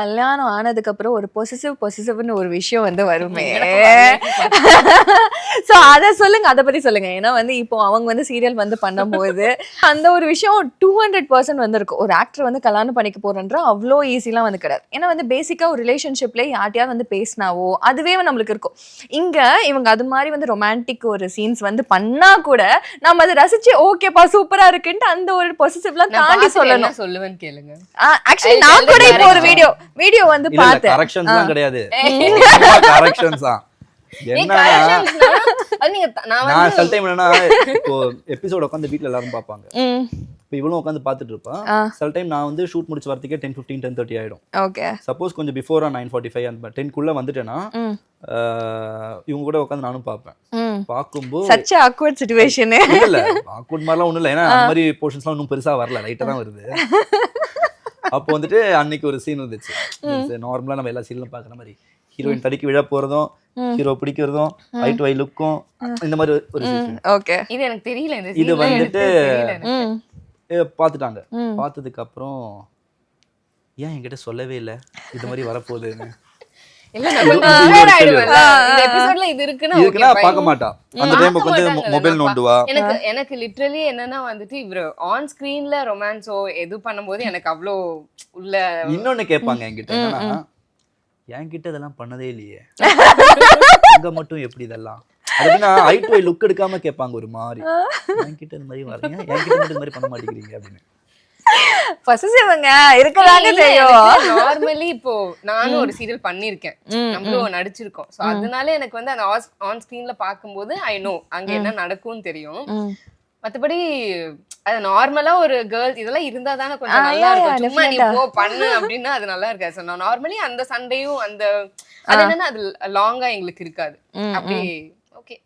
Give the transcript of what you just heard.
கல்யாணம் ஆனதுக்கு அப்புறம் ஒரு பொசிசிவ்னு ஒரு விஷயம் வந்து வருமே. சோ அத சொல்லுங்க, அத பத்தி சொல்லுங்க. ஏன்னா வந்து இப்போ அவங்க வந்து சீரியல் வந்து பண்ணும்போது அந்த ஒரு விஷயம் 200% வந்து இருக்கும். ஒரு ஆக்டர் வந்து கல்யாணம் பண்ணிக்க போறன்ற அவ்வளோ ஈஸிலாம் வந்து கிடையாது. ஏன்னா வந்து பேசிக்கா ஒரு ரிலேஷன்ஷிப்ல யார்ட்டையாவது வந்து பேசினாவோ அதுவே நம்மளுக்கு இருக்கும். இங்க இவங்க அது மாதிரி வந்து ரொமான்டிக் ஒரு சீன்ஸ் வந்து பண்ணா கூட நம்ம அதை ரசிச்சு ஓகேப்பா சூப்பரா இருக்குன்ட்டு அந்த ஒரு பொசிசிவ்லாம் தாண்டி சொல்லணும். சொல்லுவேன் கேளுங்க. ஆக்சுவலி நான் கூட இப்போ ஒரு வீடியோ வந்து பார்த்தேன். கரெக்ஷன்ஸ்லாம் கிடையாது. கரெக்ஷன்ஸ் தான். நான் சில டைம் என்னன்னா இப்போ எபிசோட் உட்காந்து வீட்டுல எல்லாரும் பாப்பாங்க. இப்போ இவளும் உட்காந்து பாத்துட்டு இருப்பான். சில டைம் நான் வந்து ஷூட் முடிச்சு வரதுக்கே 10:15 10:30 ஆயிடும். ஓகே. சப்போஸ் கொஞ்சம் பிஃபோரா 9:45 அந்த 10 குள்ள வந்துட்டேன்னா இவங்க கூட உட்காந்து நானும் பாப்பேன். பாக்கும்போது சச் ஆக்வர்ட் சிச்சுவேஷன். இல்ல ஆக்வர்ட் மாதிரிலாம் ஒண்ணும் இல்ல. ஏன்னா அந்த மாதிரி போர்ஷன்ஸ்லாம் இன்னும் பெருசா வரல, லைட்டா தான் வருது. அப்போ வந்துட்டு அன்னைக்கு ஒரு சீன் வந்துச்சு. நார்மலா நம்ம எல்லா சீரியலும் பாக்குற மாதிரி ஹீரோயின் தடிக்கு விழ போறதும் ஹீரோ பிடிக்கிறதும் ஐ டு ஐ லுக்கும் இந்த மாதிரி ஒரு சீன். ஓகே. இது எனக்கு தெரியல. இந்த இது வந்துட்டு பாத்துட்டாங்க. பார்த்ததுக்கு அப்புறம் ஏன் என்கிட்ட சொல்லவே இல்ல இது மாதிரி வரப்போகுதுன்னு. இல்ல நான் ஆயிடுவேன்ல இந்த எபிசோட்ல இது இருக்குன்னா பார்க்க மாட்டா. அந்த டைம்க்கு வந்து மொபைல் நோண்டுவா. எனக்கு லிட்டரலி என்னன்னா வந்துட்டு இவரு ஆன் ஸ்கிரீன்ல ரொமான்ஸோ எது பண்ணும்போது எனக்கு அவ்வளோ உள்ள இன்னொன்னு கேட்பாங்க என்கிட்ட. என்னன்னா என்கிட்ட இதெல்லாம் பண்ணதே இல்லையே, அங்க மட்டும் எப்படி இதெல்லாம் அப்படின்னா ஐ டு ஐ லுக் எடுக்காம கேட்பாங்க ஒரு மாதிரி. என்கிட்ட இந்த மாதிரி வரீங்க, என்கிட்ட மட்டும் இந்த மாதிரி பண்ண மாட்டேங்கிறீங்க அப்படின்னு. பொசிசிவ்ங்க இருக்கதாங்க தெரியும். நார்மலி இப்போ நானும் ஒரு சீரியல் பண்ணிருக்கேன், நம்மளும் நடிச்சிருக்கோம். சோ அதனால எனக்கு வந்து அந்த ஆன் ஸ்கிரீன்ல பாக்கும்போது ஐ நோ அங்க என்ன நடக்கும்னு தெரியும். மத்தபடி அது நார்மலா ஒரு கேர்ள் இதெல்லாம் இருந்தா தானே கொஞ்சம் நல்லா இருக்கும். சும்மா நீ போ பண்ணு அப்படின்னா அது நல்லா இருக்காது. சோ நான் நார்மலி அந்த சண்டையும் அந்த அது என்னன்னா அது லாங்கா எங்களுக்கு இருக்காது. அப்படி ஓகே.